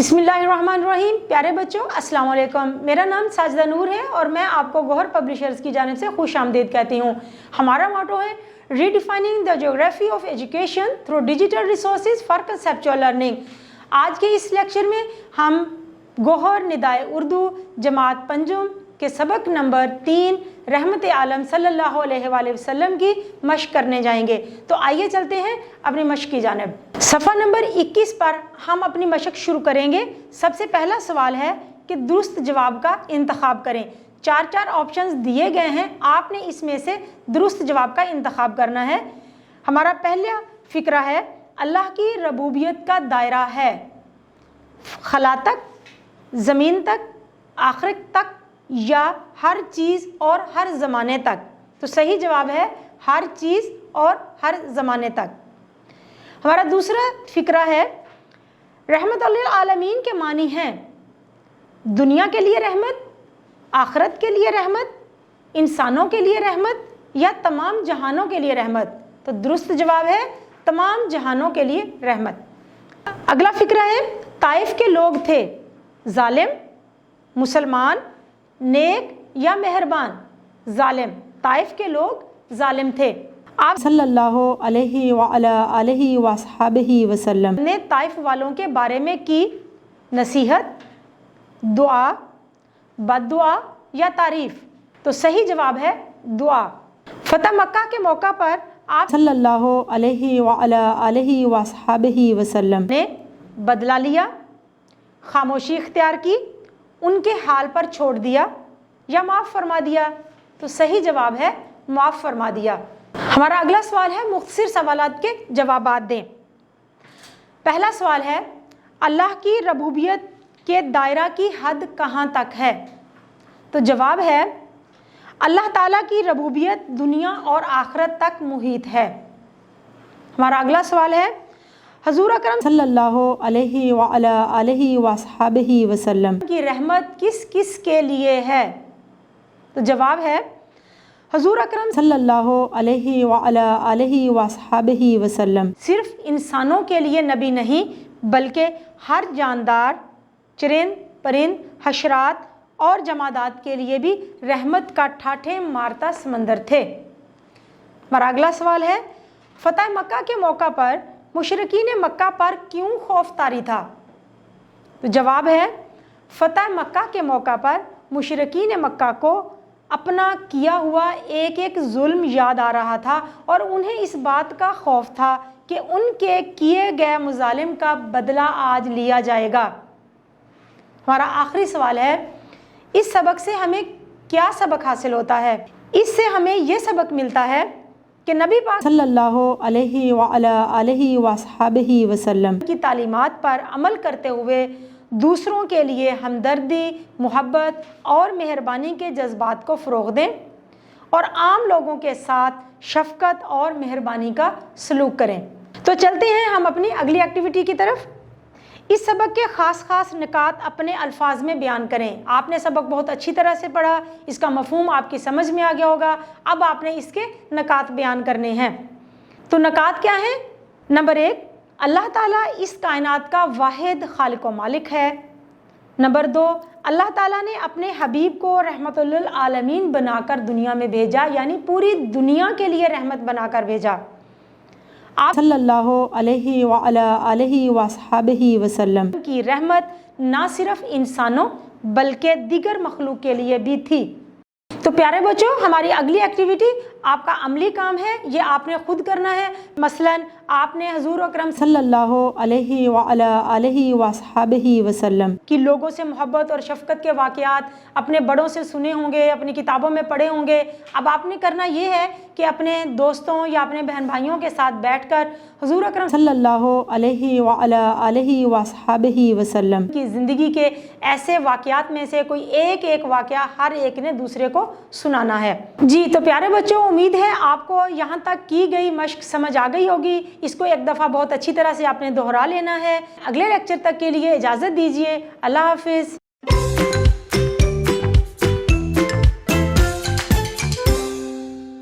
बिस्मिल्लाहिर्रहमानिर्रहीम। प्यारे बच्चों, अस्सलाम वालेकुम। मेरा नाम साजिदा नूर है और मैं आपको गौहर पब्लिशर्स की जानिब से खुश आमदीद कहती हूँ। हमारा मोटो है redefining the geography of education through digital resources for conceptual learning. आज के इस लेक्चर में हम गौहर निदाए उर्दू जमात पंजुम के सबक नंबर 3 रहमत आलम सल्लल्लाहु अलैहि वसल्लम की मश्क करने जाएंगे। तो आइए चलते हैं अपनी मश्क की जानिब। सफ़ा नंबर 21 पर हम अपनी मशक शुरू करेंगे। सबसे पहला सवाल है कि दुरुस्त जवाब का इंतखाब करें। 4 ऑप्शंस दिए गए हैं, आपने इसमें से दुरुस्त जवाब का इंतखाब करना है। हमारा पहला फिक्रा है अल्लाह की रबूबियत का दायरा है खला तक, ज़मीन तक, आखिरत तक या हर चीज़ और हर ज़माने तक। तो सही जवाब है हर चीज़ और हर ज़माने तक। हमारा दूसरा फिक्रा है रहमत लिल आलमीन के मानी हैं दुनिया के लिए रहमत, आखिरत के लिए रहमत, इंसानों के लिए रहमत या तमाम जहानों के लिए रहमत। तो दुरुस्त जवाब है तमाम जहानों के लिए रहमत। अगला फिक्रा है ताइफ के लोग थे जालिम, मुसलमान, नेक या मेहरबान। जालिम, ताइफ के लोग जालिम थे। आप सल्लल्लाहु अलैहि वसल्लम ने ताइफ वालों के बारे में की नसीहत, दुआ, बद्दुआ या तारीफ। तो सही जवाब है दुआ। फतह मक्का के मौका पर आप सल्लल्लाहु अलैहि वसल्लम ने बदला लिया, खामोशी इख्तियार की, उनके हाल पर छोड़ दिया या माफ़ फरमा दिया। तो सही जवाब है माफ़ फरमा दिया। हमारा अगला सवाल है मुख्तसर सवालात के जवाबात दें। पहला सवाल है अल्लाह की रबूबियत के दायरा की हद कहाँ तक है। तो जवाब है अल्लाह ताला की रबूबियत दुनिया और आखिरत तक मुहित है। हमारा अगला सवाल है हजूर अकरम सल्लल्लाहु अलैहि वसल्लम की रहमत किस किस के लिए है। तो जवाब है हजूर अकरम सल्लल्लाहु अलैहि वसल्लम सिर्फ इंसानों के लिए नबी नहीं बल्कि हर जानदार, चरिंद परिंद, हशरात और जमादात के लिए भी रहमत का ठाठे मारता समंदर थे। हमारा अगला सवाल है फतह मक्का के मौका पर मुशरिकीन मक्का पर क्यों खौफ तारी था। तो जवाब है फतह मक्का के मौका पर मुशरिकीन मक्का को अपना किया हुआ एक एक जुल्म याद आ रहा था और उन्हें इस बात का खौफ था कि उनके किए गए मुजालिम का बदला आज लिया जाएगा। हमारा आखिरी सवाल है इस सबक से हमें क्या सबक हासिल होता है। इससे हमें यह सबक मिलता है कि नबी पाक सल्लल्लाहु अलैहि वसल्लम की तालीमात पर अमल करते हुए दूसरों के लिए हमदर्दी, मोहब्बत और मेहरबानी के जज्बात को फ़रोग़ दें और आम लोगों के साथ शफ़क़त और मेहरबानी का सलूक करें। तो चलते हैं हम अपनी अगली एक्टिविटी की तरफ। इस सबक के ख़ास निकात अपने अल्फाज में बयान करें। आपने सबक बहुत अच्छी तरह से पढ़ा, इसका मफ़हूम आपकी समझ में आ गया होगा। अब आपने इसके निकात बयान करने हैं। तो निकात क्या हैं? नंबर 1, अल्लाह ताला इस कायनात का वाहिद खालिक व मालिक है। नंबर 2, अल्लाह ताला ने अपने हबीब को रहमतुल लिल आलमीन बनाकर दुनिया में भेजा, यानी पूरी दुनिया के लिए रहमत बनाकर भेजा। आप सल्लल्लाहु अलैहि वसल्लम की रहमत ना सिर्फ इंसानों बल्कि दीगर मखलूक के लिए भी थी। तो प्यारे बच्चों, हमारी अगली एक्टिविटी आपका अमली काम है, ये आपने खुद करना है। मसलन आपने हजूर अकरम सल्लल्लाहु अलैहि वसल्लम कि लोगों से मोहब्बत और शफ़क़त के वाक़यात अपने बड़ों से सुने होंगे, अपनी किताबों में पढ़े होंगे। अब आपने करना ये है कि अपने दोस्तों या अपने बहन भाइयों के साथ बैठकर हुज़ूर अकरम सल्लल्लाहु अलैहि वसल्लम की ज़िंदगी के ऐसे वाक़यात में से कोई एक एक वाक़या हर एक ने दूसरे को सुनाना है। जी तो प्यारे बच्चों, उम्मीद है आपको यहाँ तक की गई मश्क समझ आ गई होगी। इसको एक दफ़ा बहुत अच्छी तरह से आपने दोहरा लेना है। अगले लेक्चर तक के लिए इजाज़त दीजिए। अल्लाह हाफिज़।